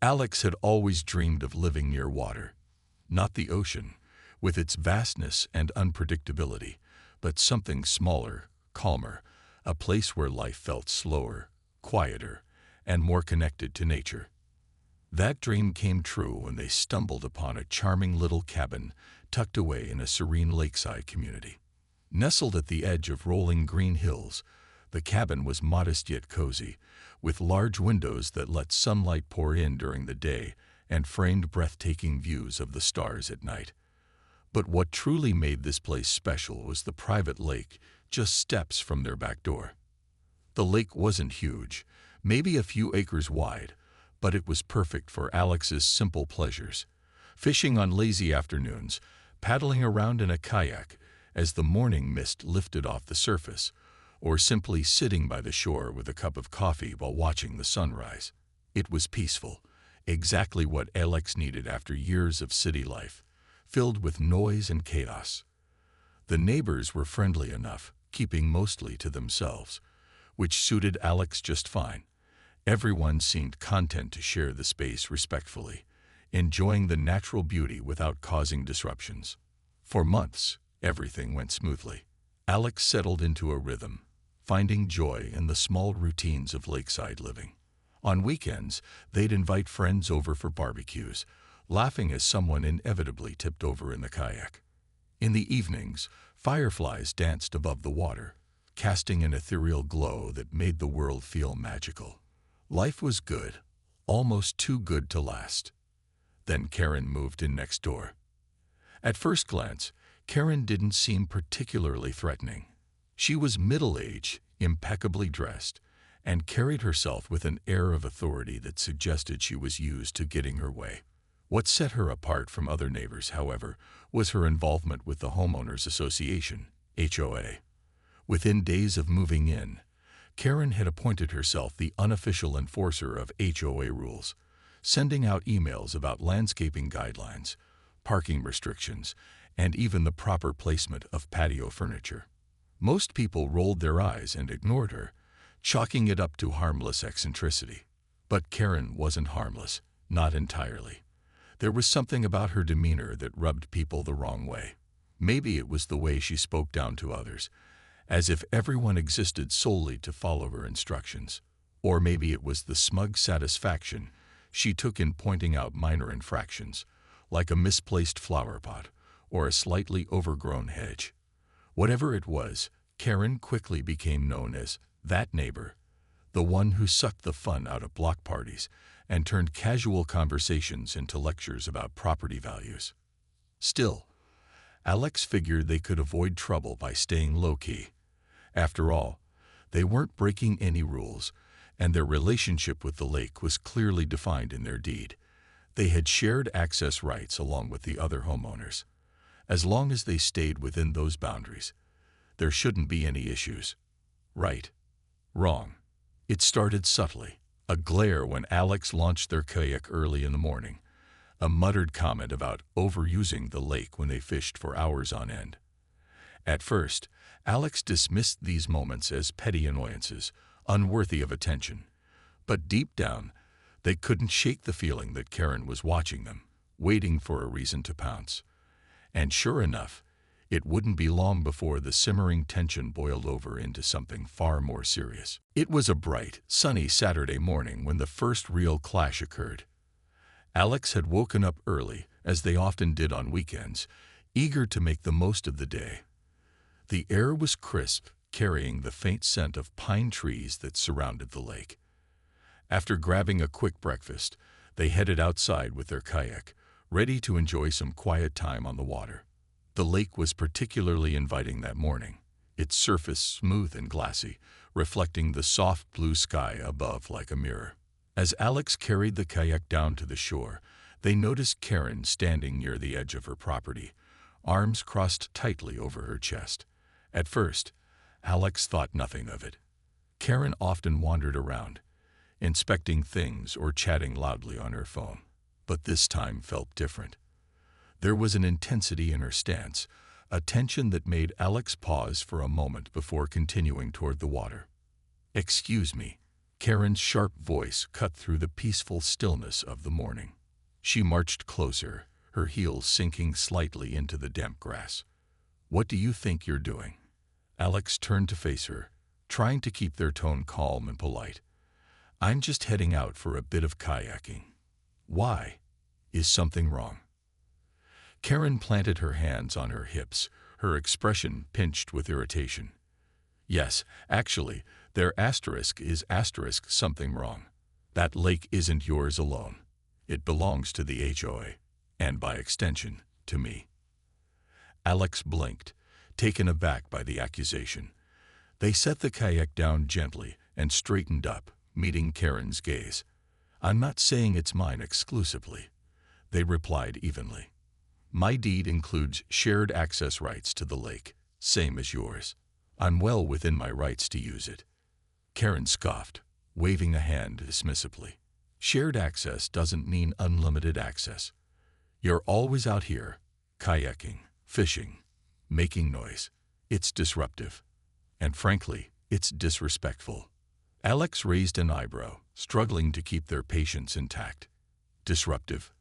Alex had always dreamed of living near water, not the ocean, with its vastness and unpredictability, but something smaller, calmer, a place where life felt slower, quieter, and more connected to nature. That dream came true when they stumbled upon a charming little cabin tucked away in a serene lakeside community. Nestled at the edge of rolling green hills, the cabin was modest yet cozy, with large windows that let sunlight pour in during the day and framed breathtaking views of the stars at night. But what truly made this place special was the private lake just steps from their back door. The lake wasn't huge, maybe a few acres wide, but it was perfect for Alex's simple pleasures. Fishing on lazy afternoons, paddling around in a kayak as the morning mist lifted off the surface, or simply sitting by the shore with a cup of coffee while watching the sunrise. It was peaceful, exactly what Alex needed after years of city life, filled with noise and chaos. The neighbors were friendly enough, keeping mostly to themselves, which suited Alex just fine. Everyone seemed content to share the space respectfully, enjoying the natural beauty without causing disruptions. For months, everything went smoothly. Alex settled into a rhythm, finding joy in the small routines of lakeside living. On weekends, they'd invite friends over for barbecues, laughing as someone inevitably tipped over in the kayak. In the evenings, fireflies danced above the water, casting an ethereal glow that made the world feel magical. Life was good, almost too good to last. Then Karen moved in next door. At first glance, Karen didn't seem particularly threatening. She was middle-aged, impeccably dressed, and carried herself with an air of authority that suggested she was used to getting her way. What set her apart from other neighbors, however, was her involvement with the Homeowners Association, HOA. Within days of moving in, Karen had appointed herself the unofficial enforcer of HOA rules, sending out emails about landscaping guidelines, parking restrictions, and even the proper placement of patio furniture. Most people rolled their eyes and ignored her, chalking it up to harmless eccentricity. But Karen wasn't harmless, not entirely. There was something about her demeanor that rubbed people the wrong way. Maybe it was the way she spoke down to others, as if everyone existed solely to follow her instructions. Or maybe it was the smug satisfaction she took in pointing out minor infractions, like a misplaced flower pot or a slightly overgrown hedge. Whatever it was, Karen quickly became known as that neighbor, the one who sucked the fun out of block parties and turned casual conversations into lectures about property values. Still, Alex figured they could avoid trouble by staying low-key. After all, they weren't breaking any rules, and their relationship with the lake was clearly defined in their deed. They had shared access rights along with the other homeowners. As long as they stayed within those boundaries, there shouldn't be any issues. Right. Wrong. It started subtly. A glare when Alex launched their kayak early in the morning. A muttered comment about overusing the lake when they fished for hours on end. At first, Alex dismissed these moments as petty annoyances, unworthy of attention. But deep down, they couldn't shake the feeling that Karen was watching them, waiting for a reason to pounce. And sure enough, it wouldn't be long before the simmering tension boiled over into something far more serious. It was a bright, sunny Saturday morning when the first real clash occurred. Alex had woken up early, as they often did on weekends, eager to make the most of the day. The air was crisp, carrying the faint scent of pine trees that surrounded the lake. After grabbing a quick breakfast, they headed outside with their kayak, ready to enjoy some quiet time on the water. The lake was particularly inviting that morning, its surface smooth and glassy, reflecting the soft blue sky above like a mirror. As Alex carried the kayak down to the shore, they noticed Karen standing near the edge of her property, arms crossed tightly over her chest. At first, Alex thought nothing of it. Karen often wandered around, inspecting things or chatting loudly on her phone. But this time felt different. There was an intensity in her stance, a tension that made Alex pause for a moment before continuing toward the water. "Excuse me," Karen's sharp voice cut through the peaceful stillness of the morning. She marched closer, her heels sinking slightly into the damp grass. "What do you think you're doing?" Alex turned to face her, trying to keep their tone calm and polite. "I'm just heading out for a bit of kayaking." "Why? Is something wrong?" Karen planted her hands on her hips, her expression pinched with irritation. "Yes, actually, there is something wrong. That lake isn't yours alone. It belongs to the HOA, and by extension, to me." Alex blinked, taken aback by the accusation. They set the kayak down gently and straightened up, meeting Karen's gaze. "I'm not saying it's mine exclusively," they replied evenly. "My deed includes shared access rights to the lake, same as yours. I'm well within my rights to use it." Karen scoffed, waving a hand dismissively. "Shared access doesn't mean unlimited access. You're always out here, kayaking, fishing, making noise. It's disruptive. And frankly, it's disrespectful." Alex raised an eyebrow, struggling to keep their patience intact. "Disruptive?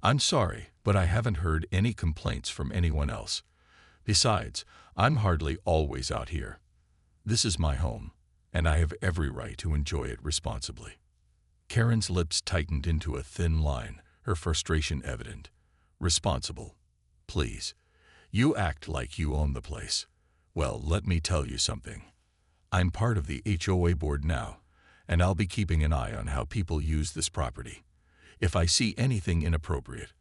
I'm sorry, but I haven't heard any complaints from anyone else. Besides, I'm hardly always out here. This is my home, and I have every right to enjoy it responsibly." Karen's lips tightened into a thin line, her frustration evident. "Responsible? Please. You act like you own the place. Well, let me tell you something. I'm part of the HOA board now, and I'll be keeping an eye on how people use this property. If I see anything inappropriate,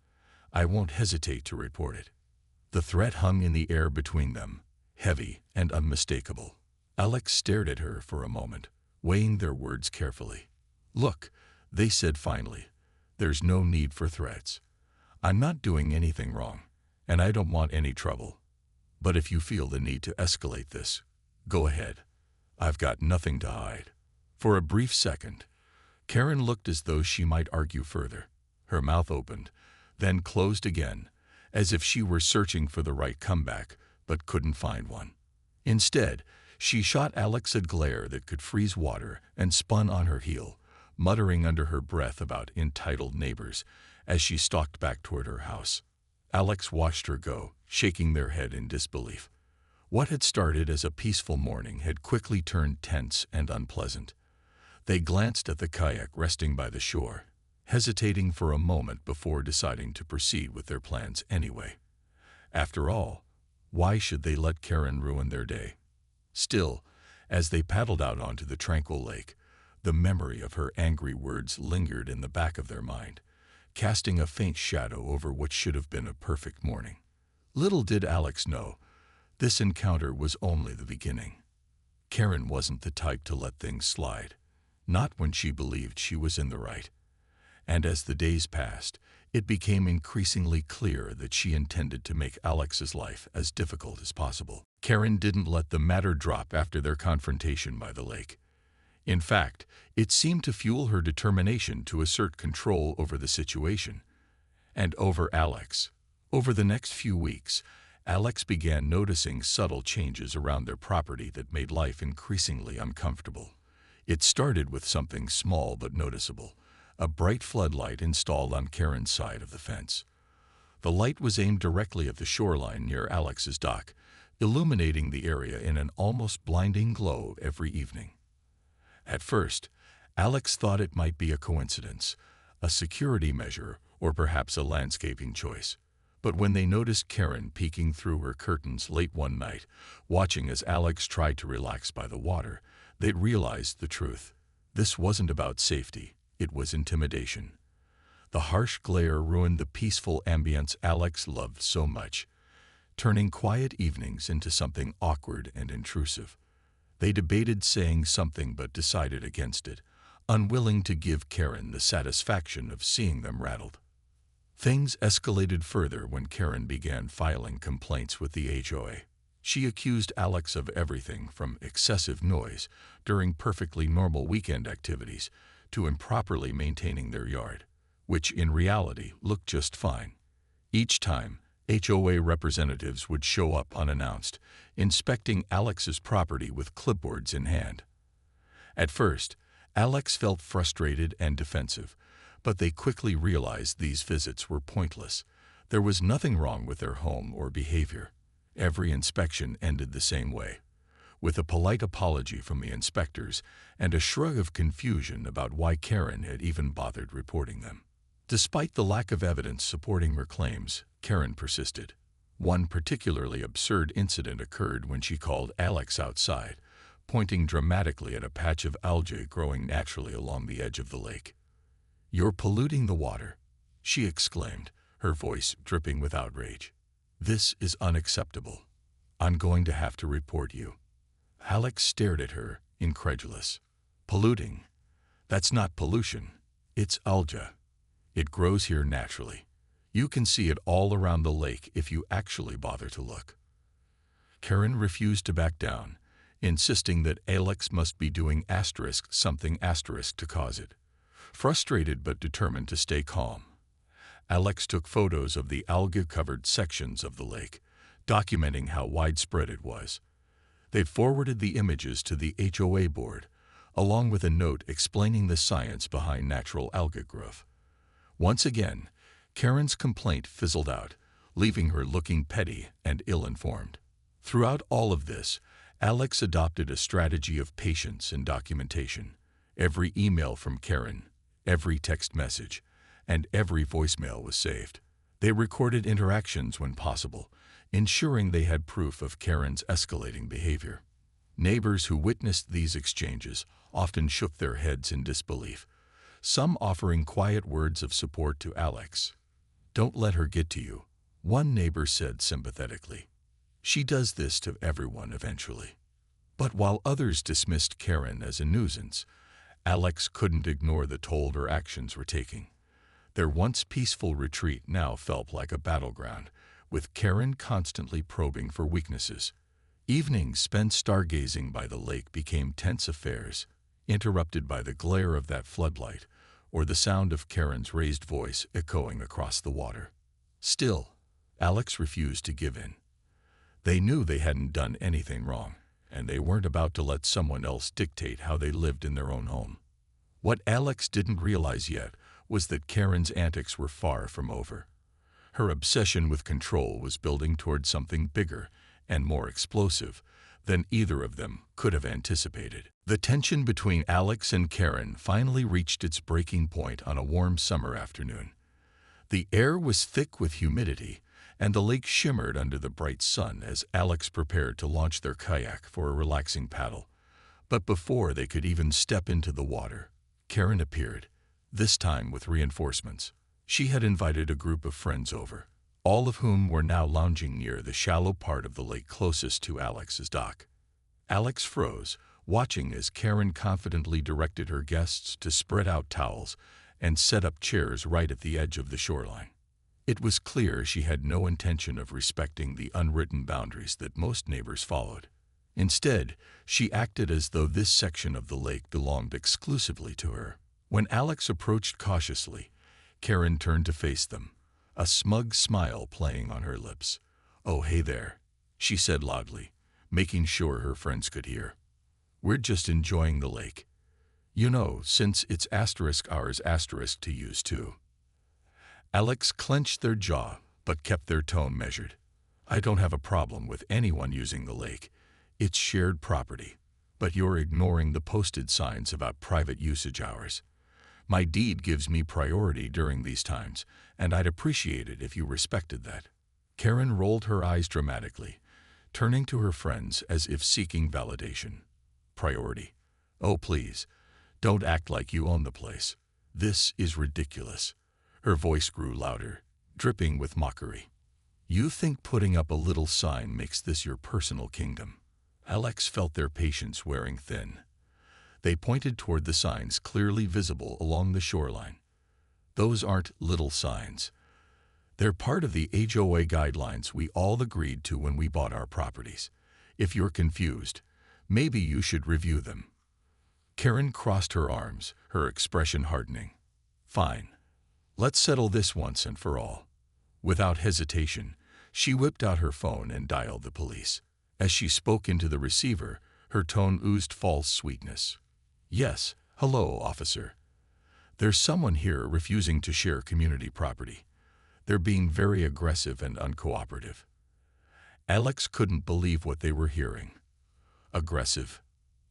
I won't hesitate to report it." The threat hung in the air between them, heavy and unmistakable. Alex stared at her for a moment, weighing their words carefully. "Look," they said finally, "there's no need for threats. I'm not doing anything wrong, and I don't want any trouble. But if you feel the need to escalate this, go ahead. I've got nothing to hide." For a brief second, Karen looked as though she might argue further. Her mouth opened, then closed again, as if she were searching for the right comeback, but couldn't find one. Instead, she shot Alex a glare that could freeze water and spun on her heel, muttering under her breath about entitled neighbors as she stalked back toward her house. Alex watched her go, shaking their head in disbelief. What had started as a peaceful morning had quickly turned tense and unpleasant. They glanced at the kayak resting by the shore, hesitating for a moment before deciding to proceed with their plans anyway. After all, why should they let Karen ruin their day? Still, as they paddled out onto the tranquil lake, the memory of her angry words lingered in the back of their mind, casting a faint shadow over what should have been a perfect morning. Little did Alex know, this encounter was only the beginning. Karen wasn't the type to let things slide, not when she believed she was in the right. And as the days passed, it became increasingly clear that she intended to make Alex's life as difficult as possible. Karen didn't let the matter drop after their confrontation by the lake. In fact, it seemed to fuel her determination to assert control over the situation, and over Alex. Over the next few weeks, Alex began noticing subtle changes around their property that made life increasingly uncomfortable. It started with something small but noticeable: a bright floodlight installed on Karen's side of the fence. The light was aimed directly at the shoreline near Alex's dock, illuminating the area in an almost blinding glow every evening. At first, Alex thought it might be a coincidence, a security measure, or perhaps a landscaping choice. But when they noticed Karen peeking through her curtains late one night, watching as Alex tried to relax by the water, they realized the truth. This wasn't about safety, it was intimidation. The harsh glare ruined the peaceful ambience Alex loved so much, turning quiet evenings into something awkward and intrusive. They debated saying something but decided against it, unwilling to give Karen the satisfaction of seeing them rattled. Things escalated further when Karen began filing complaints with the HOA. She accused Alex of everything from excessive noise during perfectly normal weekend activities to improperly maintaining their yard, which in reality looked just fine. Each time, HOA representatives would show up unannounced, inspecting Alex's property with clipboards in hand. At first, Alex felt frustrated and defensive, but they quickly realized these visits were pointless. There was nothing wrong with their home or behavior. Every inspection ended the same way, with a polite apology from the inspectors and a shrug of confusion about why Karen had even bothered reporting them. Despite the lack of evidence supporting her claims, Karen persisted. One particularly absurd incident occurred when she called Alex outside, pointing dramatically at a patch of algae growing naturally along the edge of the lake. "You're polluting the water," she exclaimed, her voice dripping with outrage. "This is unacceptable. I'm going to have to report you." Alex stared at her, incredulous. "Polluting? That's not pollution. It's algae. It grows here naturally. You can see it all around the lake if you actually bother to look." Karen refused to back down, insisting that Alex must be doing something to cause it. Frustrated but determined to stay calm, Alex took photos of the algae-covered sections of the lake, documenting how widespread it was. They forwarded the images to the HOA board, along with a note explaining the science behind natural algae growth. Once again, Karen's complaint fizzled out, leaving her looking petty and ill-informed. Throughout all of this, Alex adopted a strategy of patience and documentation. Every email from Karen, every text message, and every voicemail was saved. They recorded interactions when possible, ensuring they had proof of Karen's escalating behavior. Neighbors who witnessed these exchanges often shook their heads in disbelief, some offering quiet words of support to Alex. "Don't let her get to you," one neighbor said sympathetically. "She does this to everyone eventually." But while others dismissed Karen as a nuisance, Alex couldn't ignore the toll her actions were taking. Their once peaceful retreat now felt like a battleground, with Karen constantly probing for weaknesses. Evenings spent stargazing by the lake became tense affairs, interrupted by the glare of that floodlight or the sound of Karen's raised voice echoing across the water. Still, Alex refused to give in. They knew they hadn't done anything wrong, and they weren't about to let someone else dictate how they lived in their own home. What Alex didn't realize yet was that Karen's antics were far from over. Her obsession with control was building toward something bigger and more explosive than either of them could have anticipated. The tension between Alex and Karen finally reached its breaking point on a warm summer afternoon. The air was thick with humidity, and the lake shimmered under the bright sun as Alex prepared to launch their kayak for a relaxing paddle. But before they could even step into the water, Karen appeared, this time with reinforcements. She had invited a group of friends over, all of whom were now lounging near the shallow part of the lake closest to Alex's dock. Alex froze, watching as Karen confidently directed her guests to spread out towels and set up chairs right at the edge of the shoreline. It was clear she had no intention of respecting the unwritten boundaries that most neighbors followed. Instead, she acted as though this section of the lake belonged exclusively to her. When Alex approached cautiously, Karen turned to face them, a smug smile playing on her lips. "Oh, hey there," she said loudly, making sure her friends could hear. "We're just enjoying the lake. You know, since it's ours to use too." Alex clenched their jaw, but kept their tone measured. "I don't have a problem with anyone using the lake. It's shared property. But you're ignoring the posted signs about private usage hours. My deed gives me priority during these times, and I'd appreciate it if you respected that." Karen rolled her eyes dramatically, turning to her friends as if seeking validation. "Priority? Oh, please, don't act like you own the place. This is ridiculous." Her voice grew louder, dripping with mockery. "You think putting up a little sign makes this your personal kingdom?" Alex felt their patience wearing thin. They pointed toward the signs clearly visible along the shoreline. "Those aren't little signs. They're part of the HOA guidelines we all agreed to when we bought our properties. If you're confused, maybe you should review them." Karen crossed her arms, her expression hardening. "Fine. Let's settle this once and for all." Without hesitation, she whipped out her phone and dialed the police. As she spoke into the receiver, her tone oozed false sweetness. "Yes, "Hello, officer. There's someone here refusing to share community property. They're being very aggressive and uncooperative." Alex couldn't believe what they were hearing. Aggressive,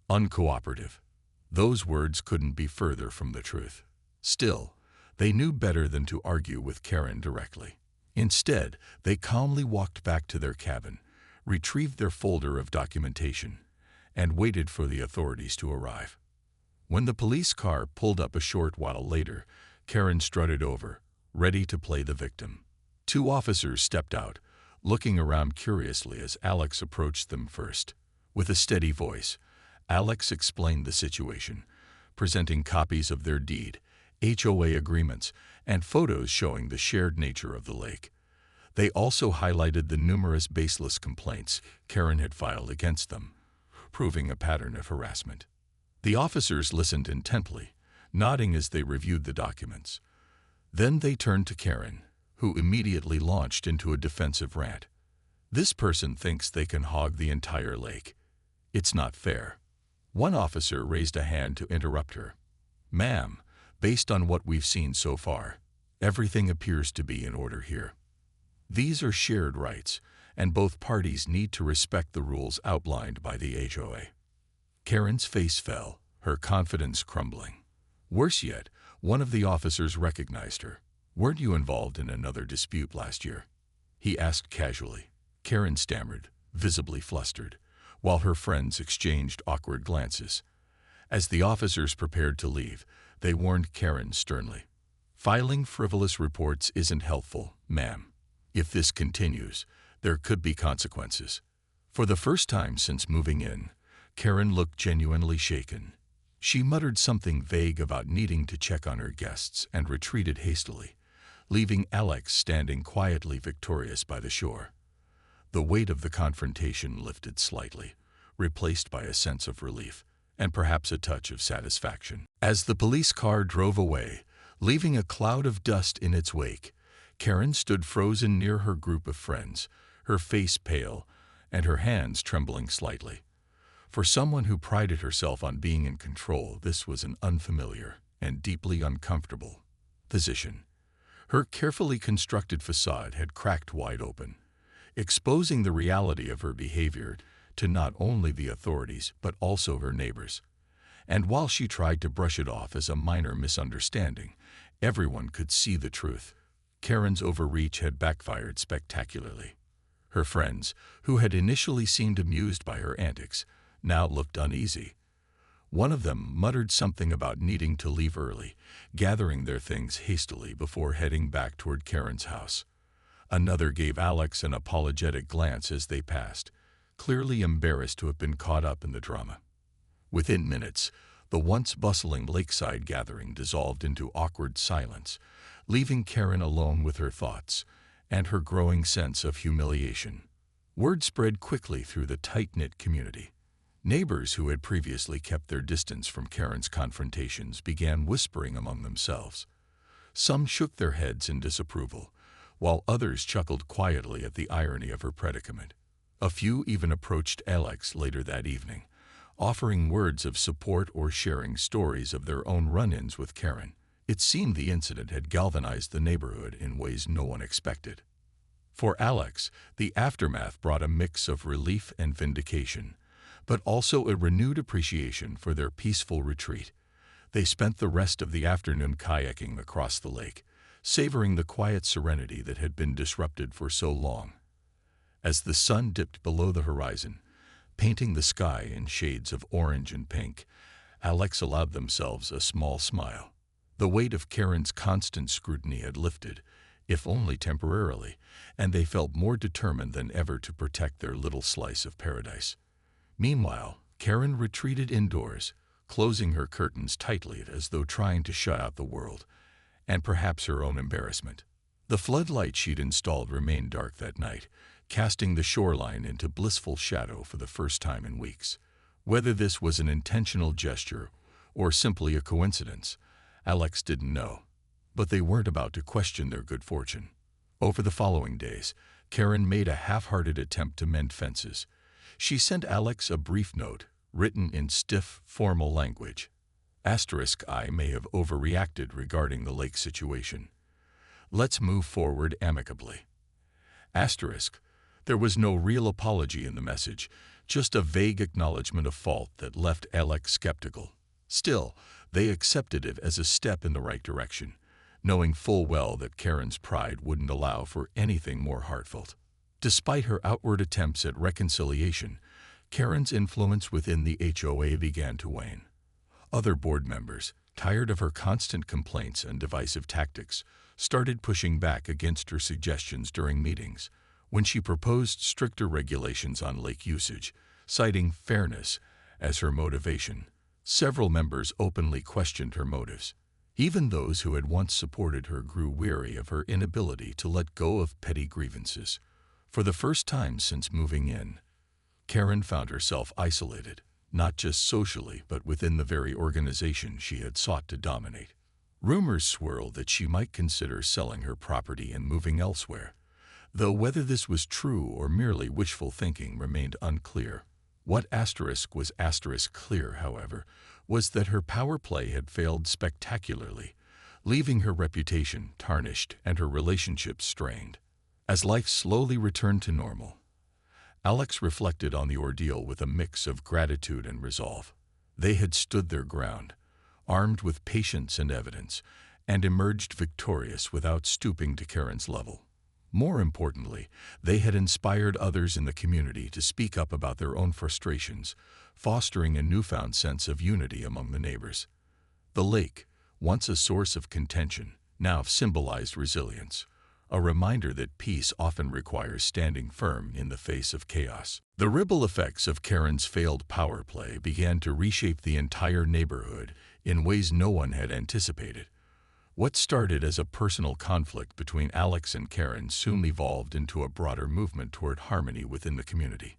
uncooperative. Those words couldn't be further from the truth. Still, they knew better than to argue with Karen directly. Instead, they calmly walked back to their cabin, retrieved their folder of documentation, and waited for the authorities to arrive. When the police car pulled up a short while later, Karen strutted over, ready to play the victim. Two officers stepped out, looking around curiously as Alex approached them first. With a steady voice, Alex explained the situation, presenting copies of their deed, HOA agreements, and photos showing the shared nature of the lake. They also highlighted the numerous baseless complaints Karen had filed against them, proving a pattern of harassment. The officers listened intently, nodding as they reviewed the documents. Then they turned to Karen, who immediately launched into a defensive rant. "This person thinks they can hog the entire lake. It's not fair." One officer raised a hand to interrupt her. "Ma'am, based on what we've seen so far, everything appears to be in order here. These are shared rights, and both parties need to respect the rules outlined by the HOA." Karen's face fell, her confidence crumbling. Worse yet, one of the officers recognized her. "Weren't you involved in another dispute last year?" he asked casually. Karen stammered, visibly flustered, while her friends exchanged awkward glances. As the officers prepared to leave, they warned Karen sternly. "Filing frivolous reports isn't helpful, ma'am. If this continues, there could be consequences." For the first time since moving in, Karen looked genuinely shaken. She muttered something vague about needing to check on her guests and retreated hastily, leaving Alex standing quietly victorious by the shore. The weight of the confrontation lifted slightly, replaced by a sense of relief and perhaps a touch of satisfaction. As the police car drove away, leaving a cloud of dust in its wake, Karen stood frozen near her group of friends, her face pale and her hands trembling slightly. For someone who prided herself on being in control, this was an unfamiliar and deeply uncomfortable position. Her carefully constructed facade had cracked wide open, exposing the reality of her behavior to not only the authorities but also her neighbors. And while she tried to brush it off as a minor misunderstanding, everyone could see the truth. Karen's overreach had backfired spectacularly. Her friends, who had initially seemed amused by her antics, now looked uneasy. One of them muttered something about needing to leave early, gathering their things hastily before heading back toward Karen's house. Another gave Alex an apologetic glance as they passed, clearly embarrassed to have been caught up in the drama. Within minutes, the once bustling lakeside gathering dissolved into awkward silence, leaving Karen alone with her thoughts and her growing sense of humiliation. Word spread quickly through the tight-knit community. Neighbors who had previously kept their distance from Karen's confrontations began whispering among themselves. Some shook their heads in disapproval, while others chuckled quietly at the irony of her predicament. A few even approached Alex later that evening, offering words of support or sharing stories of their own run-ins with Karen. It seemed the incident had galvanized the neighborhood in ways no one expected. For Alex, the aftermath brought a mix of relief and vindication, but also a renewed appreciation for their peaceful retreat. They spent the rest of the afternoon kayaking across the lake, savoring the quiet serenity that had been disrupted for so long. As the sun dipped below the horizon, painting the sky in shades of orange and pink, Alex allowed themselves a small smile. The weight of Karen's constant scrutiny had lifted, if only temporarily, and they felt more determined than ever to protect their little slice of paradise. Meanwhile, Karen retreated indoors, closing her curtains tightly as though trying to shut out the world, and perhaps her own embarrassment. The floodlight she'd installed remained dark that night, casting the shoreline into blissful shadow for the first time in weeks. Whether this was an intentional gesture or simply a coincidence, Alex didn't know, but they weren't about to question their good fortune. Over the following days, Karen made a half-hearted attempt to mend fences. She sent Alex a brief note, written in stiff, formal language. I may have overreacted regarding the lake situation. Let's move forward amicably. Asterisk. There was no real apology in the message, just a vague acknowledgement of fault that left Alex skeptical. Still, they accepted it as a step in the right direction, knowing full well that Karen's pride wouldn't allow for anything more heartfelt. Despite her outward attempts at reconciliation, Karen's influence within the HOA began to wane. Other board members, tired of her constant complaints and divisive tactics, started pushing back against her suggestions during meetings. When she proposed stricter regulations on lake usage, citing fairness as her motivation, several members openly questioned her motives. Even those who had once supported her grew weary of her inability to let go of petty grievances. For the first time since moving in, Karen found herself isolated, not just socially but within the very organization she had sought to dominate. Rumors swirled that she might consider selling her property and moving elsewhere, though whether this was true or merely wishful thinking remained unclear. What was clear, however, was that her power play had failed spectacularly, leaving her reputation tarnished and her relationships strained. As life slowly returned to normal, Alex reflected on the ordeal with a mix of gratitude and resolve. They had stood their ground, armed with patience and evidence, and emerged victorious without stooping to Karen's level. More importantly, they had inspired others in the community to speak up about their own frustrations, fostering a newfound sense of unity among the neighbors. The lake, once a source of contention, now symbolized resilience, a reminder that peace often requires standing firm in the face of chaos. The ripple effects of Karen's failed power play began to reshape the entire neighborhood in ways no one had anticipated. What started as a personal conflict between Alex and Karen soon evolved into a broader movement toward harmony within the community.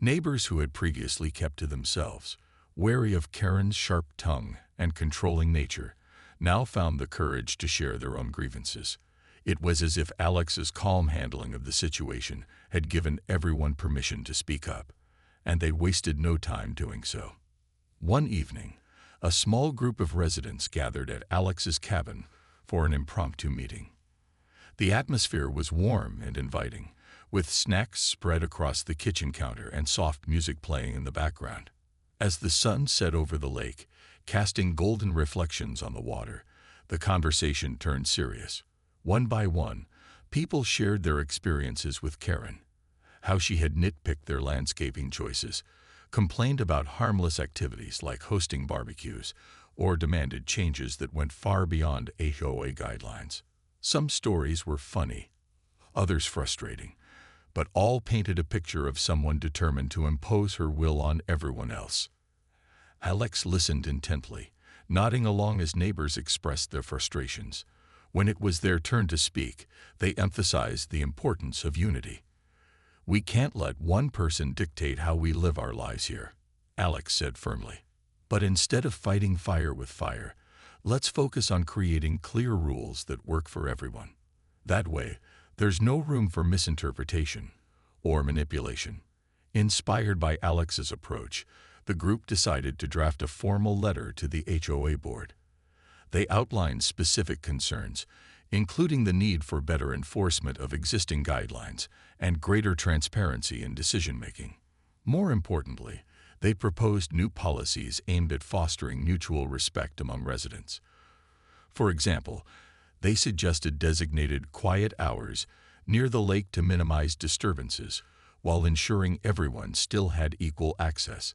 Neighbors who had previously kept to themselves, wary of Karen's sharp tongue and controlling nature, now found the courage to share their own grievances. It was as if Alex's calm handling of the situation had given everyone permission to speak up, and they wasted no time doing so. One evening, a small group of residents gathered at Alex's cabin for an impromptu meeting. The atmosphere was warm and inviting, with snacks spread across the kitchen counter and soft music playing in the background. As the sun set over the lake, casting golden reflections on the water, the conversation turned serious. One by one, people shared their experiences with Karen, how she had nitpicked their landscaping choices, complained about harmless activities like hosting barbecues, or demanded changes that went far beyond HOA guidelines. Some stories were funny, others frustrating, but all painted a picture of someone determined to impose her will on everyone else. Alex listened intently, nodding along as neighbors expressed their frustrations. When it was their turn to speak, they emphasized the importance of unity. "We can't let one person dictate how we live our lives here," Alex said firmly. "But instead of fighting fire with fire, let's focus on creating clear rules that work for everyone. That way, there's no room for misinterpretation or manipulation." Inspired by Alex's approach, the group decided to draft a formal letter to the HOA board. They outlined specific concerns, including the need for better enforcement of existing guidelines and greater transparency in decision-making. More importantly, they proposed new policies aimed at fostering mutual respect among residents. For example, they suggested designated quiet hours near the lake to minimize disturbances, while ensuring everyone still had equal access.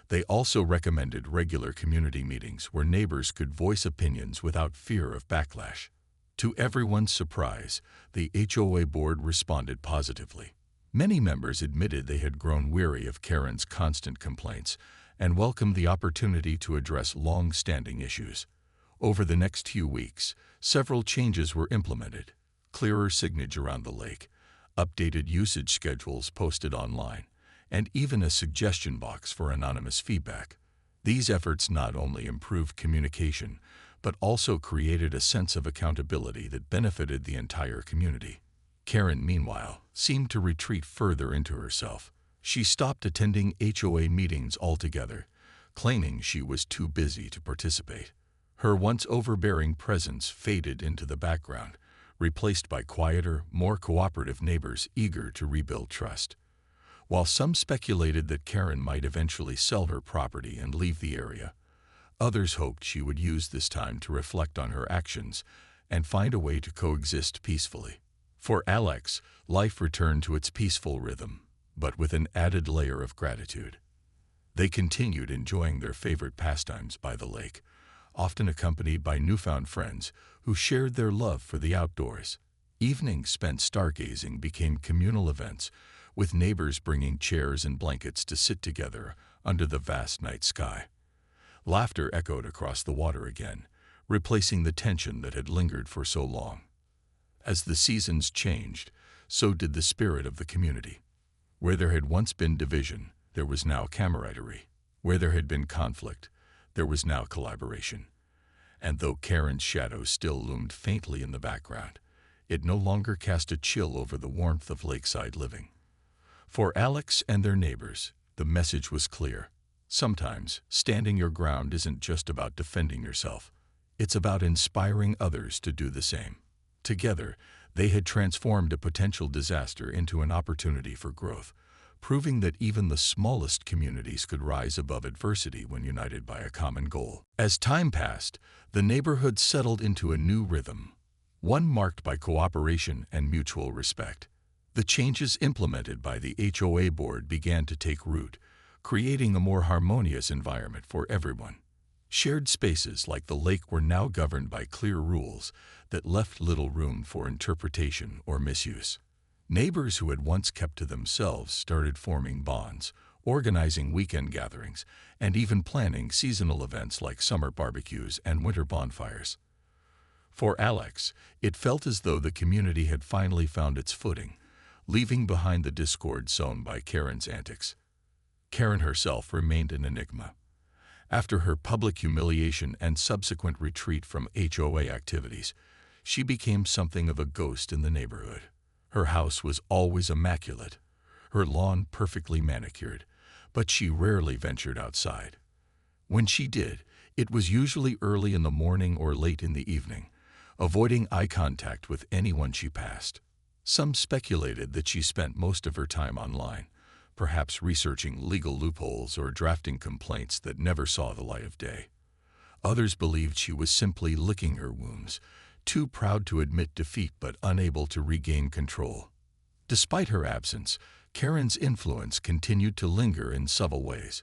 They also recommended regular community meetings where neighbors could voice opinions without fear of backlash. To everyone's surprise, the HOA board responded positively. Many members admitted they had grown weary of Karen's constant complaints and welcomed the opportunity to address long-standing issues. Over the next few weeks, several changes were implemented: clearer signage around the lake, updated usage schedules posted online, and even a suggestion box for anonymous feedback. These efforts not only improved communication, but also created a sense of accountability that benefited the entire community. Karen, meanwhile, seemed to retreat further into herself. She stopped attending HOA meetings altogether, claiming she was too busy to participate. Her once overbearing presence faded into the background, replaced by quieter, more cooperative neighbors eager to rebuild trust. While some speculated that Karen might eventually sell her property and leave the area, others hoped she would use this time to reflect on her actions and find a way to coexist peacefully. For Alex, life returned to its peaceful rhythm, but with an added layer of gratitude. They continued enjoying their favorite pastimes by the lake, often accompanied by newfound friends who shared their love for the outdoors. Evenings spent stargazing became communal events, with neighbors bringing chairs and blankets to sit together under the vast night sky. Laughter echoed across the water again, replacing the tension that had lingered for so long. As the seasons changed, so did the spirit of the community. Where there had once been division, there was now camaraderie. Where there had been conflict, there was now collaboration. And though Karen's shadow still loomed faintly in the background, it no longer cast a chill over the warmth of lakeside living. For Alex and their neighbors, the message was clear. Sometimes, standing your ground isn't just about defending yourself. It's about inspiring others to do the same. Together, they had transformed a potential disaster into an opportunity for growth, proving that even the smallest communities could rise above adversity when united by a common goal. As time passed, the neighborhood settled into a new rhythm, one marked by cooperation and mutual respect. The changes implemented by the HOA board began to take root, creating a more harmonious environment for everyone. Shared spaces like the lake were now governed by clear rules that left little room for interpretation or misuse. Neighbors who had once kept to themselves started forming bonds, organizing weekend gatherings, and even planning seasonal events like summer barbecues and winter bonfires. For Alex, it felt as though the community had finally found its footing, leaving behind the discord sown by Karen's antics. Karen herself remained an enigma. After her public humiliation and subsequent retreat from HOA activities, she became something of a ghost in the neighborhood. Her house was always immaculate, her lawn perfectly manicured, but she rarely ventured outside. When she did, it was usually early in the morning or late in the evening, avoiding eye contact with anyone she passed. Some speculated that she spent most of her time online, perhaps researching legal loopholes or drafting complaints that never saw the light of day. Others believed she was simply licking her wounds, too proud to admit defeat but unable to regain control. Despite her absence, Karen's influence continued to linger in subtle ways.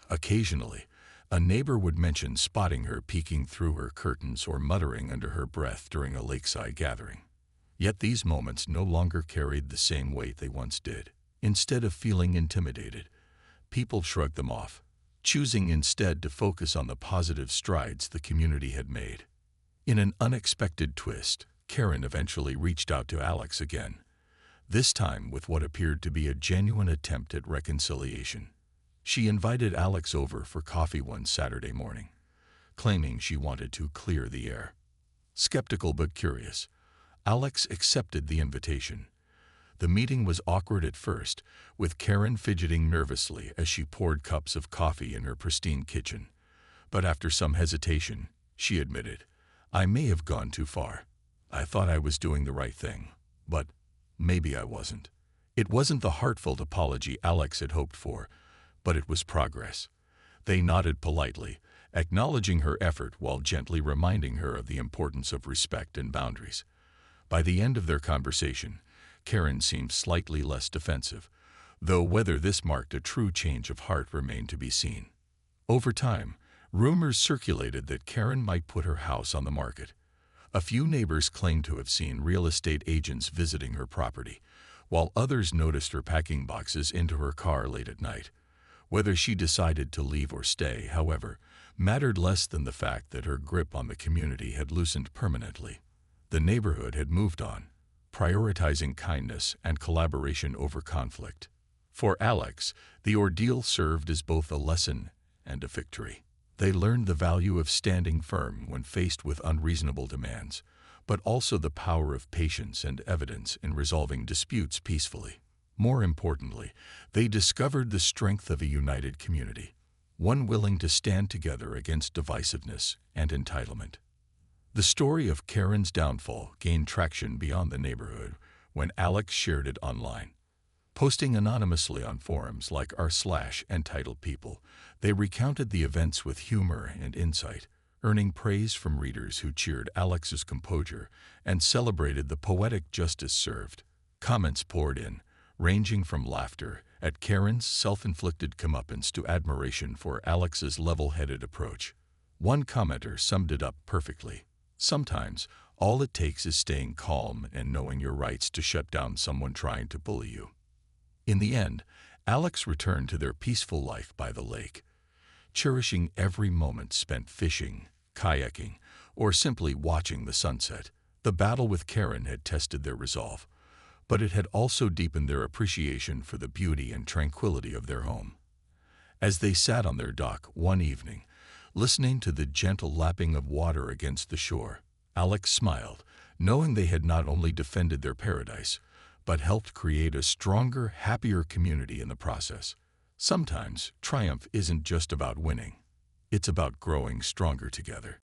Occasionally, a neighbor would mention spotting her peeking through her curtains or muttering under her breath during a lakeside gathering. Yet these moments no longer carried the same weight they once did. Instead of feeling intimidated, people shrugged them off, choosing instead to focus on the positive strides the community had made. In an unexpected twist, Karen eventually reached out to Alex again, this time with what appeared to be a genuine attempt at reconciliation. She invited Alex over for coffee one Saturday morning, claiming she wanted to clear the air. Skeptical but curious, Alex accepted the invitation. The meeting was awkward at first, with Karen fidgeting nervously as she poured cups of coffee in her pristine kitchen. But after some hesitation, she admitted, "I may have gone too far. I thought I was doing the right thing, but maybe I wasn't." It wasn't the heartfelt apology Alex had hoped for, but it was progress. They nodded politely, acknowledging her effort while gently reminding her of the importance of respect and boundaries. By the end of their conversation, Karen seemed slightly less defensive, though whether this marked a true change of heart remained to be seen. Over time, rumors circulated that Karen might put her house on the market. A few neighbors claimed to have seen real estate agents visiting her property, while others noticed her packing boxes into her car late at night. Whether she decided to leave or stay, however, mattered less than the fact that her grip on the community had loosened permanently. The neighborhood had moved on, prioritizing kindness and collaboration over conflict. For Alex, the ordeal served as both a lesson and a victory. They learned the value of standing firm when faced with unreasonable demands, but also the power of patience and evidence in resolving disputes peacefully. More importantly, they discovered the strength of a united community. one willing to stand together against divisiveness and entitlement. The story of Karen's downfall gained traction beyond the neighborhood when Alex shared it online. Posting anonymously on forums like r/EntitledPeople, they recounted the events with humor and insight, earning praise from readers who cheered Alex's composure and celebrated the poetic justice served. Comments poured in, ranging from laughter at Karen's self-inflicted comeuppance to admiration for Alex's level-headed approach. One commenter summed it up perfectly. Sometimes, all it takes is staying calm and knowing your rights to shut down someone trying to bully you. In the end, Alex returned to their peaceful life by the lake, cherishing every moment spent fishing, kayaking, or simply watching the sunset. The battle with Karen had tested their resolve, but it had also deepened their appreciation for the beauty and tranquility of their home. As they sat on their dock one evening, listening to the gentle lapping of water against the shore, Alex smiled, knowing they had not only defended their paradise, but helped create a stronger, happier community in the process. Sometimes, triumph isn't just about winning. It's about growing stronger together.